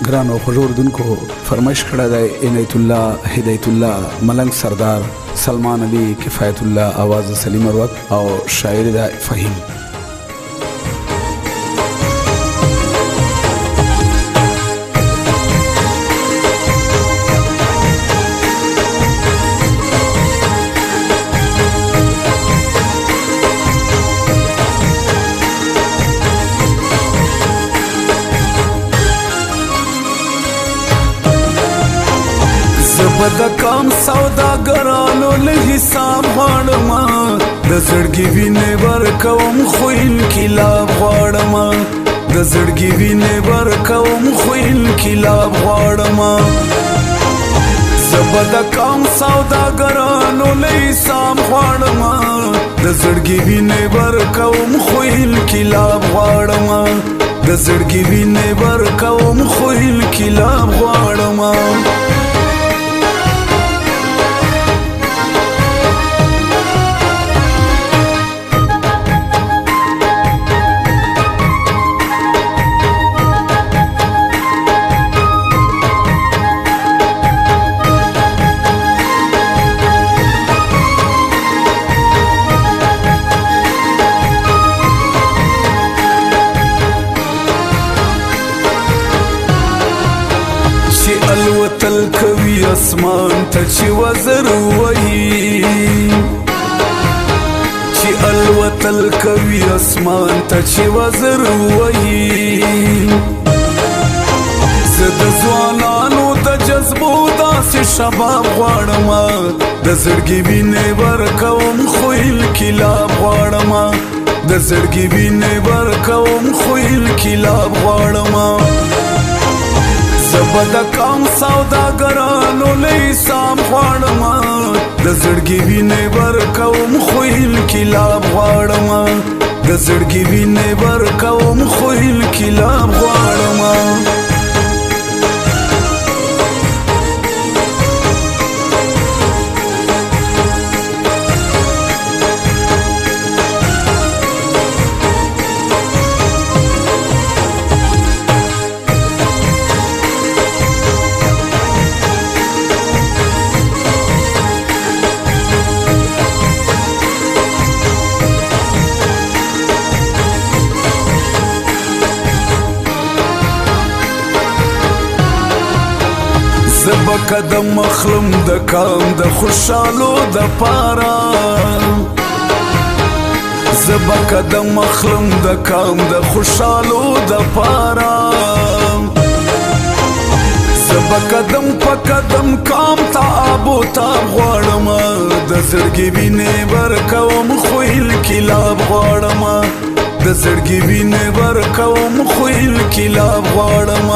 ګرانو خوږو اردوونکو فرمایش کړی دی عنایت الله هدایت الله ملنګ سردار سلمان علي کفایت الله آواز سلیم مروت او شاعر دا فهیم. د کام سوداګرانو له حساب غواړم د زړګي وینې ورکوم خو انقلاب غواړم د زړګي وینې ورکوم خو انقلاب غواړم زه به د کام سوداګرانو له حساب غواړم د زړګي وینې ورکوم خو انقلاب غواړم د زړګي وینې ورکوم خو انقلاب غواړم. الوتل کوي اسمان ته چې وزر وایي چې الوتل کوي اسمان ته چې وزر وایي زه د ځوانانو د جذبو داسې شباب غواړم د زړګي وینې ورکوم خو انقلاب غواړم د زړګي وینې ورکوم خو انقلاب غواړم زه به د کام سوداګرانو له حساب غواړم د زړګي وینې ورکوم خو انقلاب غواړم د زړګي وینې ورکوم خو انقلاب غواړم. زه به قدم مخلم د کام د خوشحالو د پاره زه به قدم مخلم د کام د خوشحالو د پاره زه به قدم په قدم کام ته آب و تاب غواړم د زړګي وینې ورکوم خو انقلاب غواړم د زړګي وینې ورکوم خو انقلاب غواړم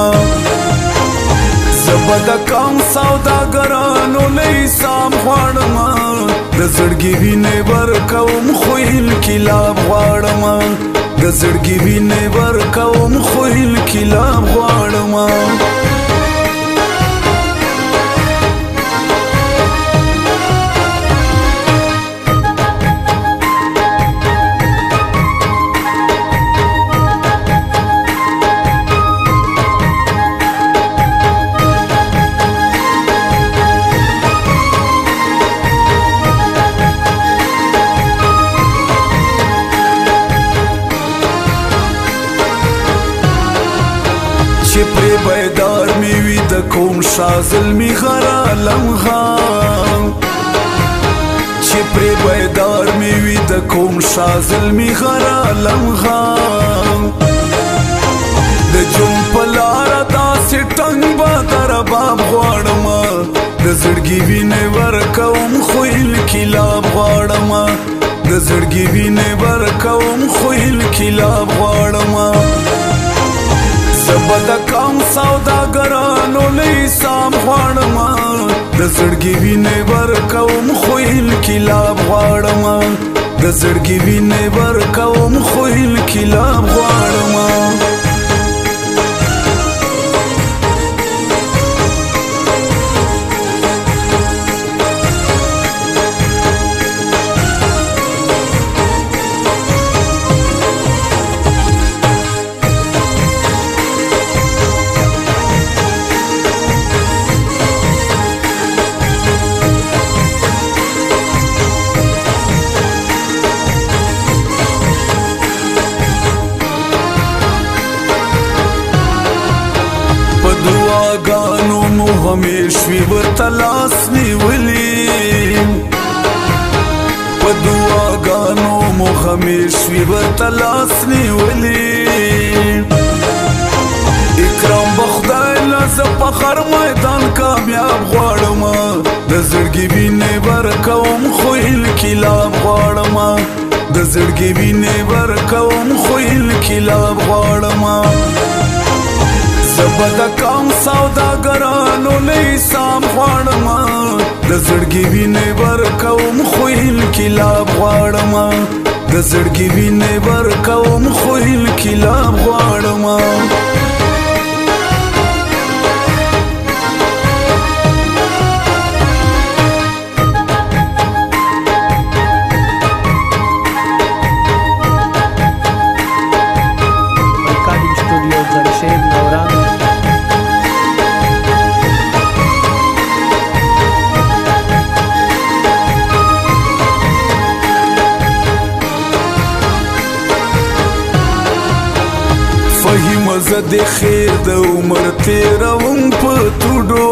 زه به د کام سوداګرانو له حساب غواړم د زړګي وینې ورکوم خو انقلاب غواړم د زړګي وینې ورکوم خو انقلاب غواړم. چې پرې بیدار می وي د کوم شازلمي غره لمغه چې پرې بیدار می وي د کوم شازلمي غره لمغه د جون په لاره داسې ټنګ به د رباب غواړم د زړګي وینې ورکوم خو انقلاب غواړم د زړګي وینې ورکوم خو انقلاب غواړم زه به د کام سوداګرانو له حساب غواړم د زړګي وینې ورکوم خو انقلاب غواړم د زړګي وینې ورکوم خو انقلاب غواړم. دعاګانو مو همیش وي ورته لاس نیولي په دعاګانو مو همیش وي ورته لاس نیولي اکرام بخدای لزه په هر میدان کامیاب غواړم د زړګي وینې ورکوم خو انقلاب غواړم د زړګي وینې ورکوم خو انقلاب غواړم زه به د کام سوداګرانو نه حساب غواړم د زړګي وینې ورکوم خو انقلاب غواړم د زړګي وینې ورکوم خو انقلاب غواړم فهیم زه د خیر د عمر تیروم په توډو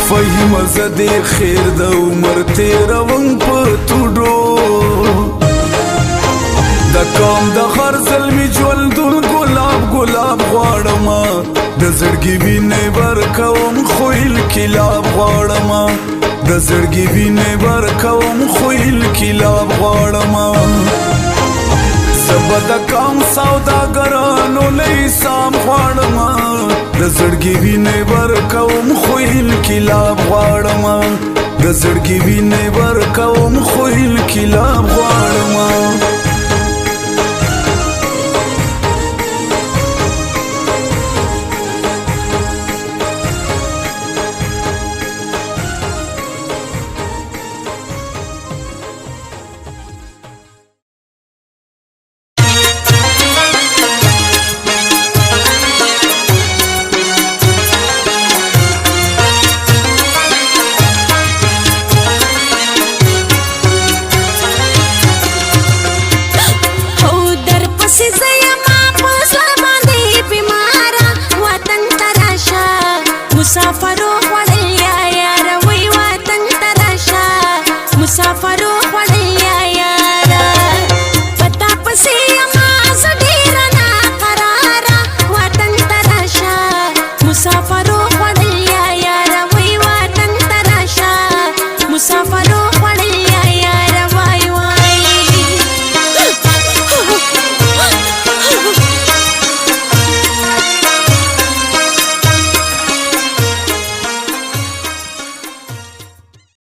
فهیم زه د خیر د عمر تیروم په توډو د کام د هر زلمی ژوندون ګلاب ګلاب غواړم د زړګي وینې ورکوم خو انقلاب غواړم د زړګي وینې ورکوم خو انقلاب غواړم زه به د کام سوداګرانو نه حساب غواړم د زړګي وینې ورکوم خو انقلاب غواړم د زړګي وینې ورکوم خو انقلاب غواړم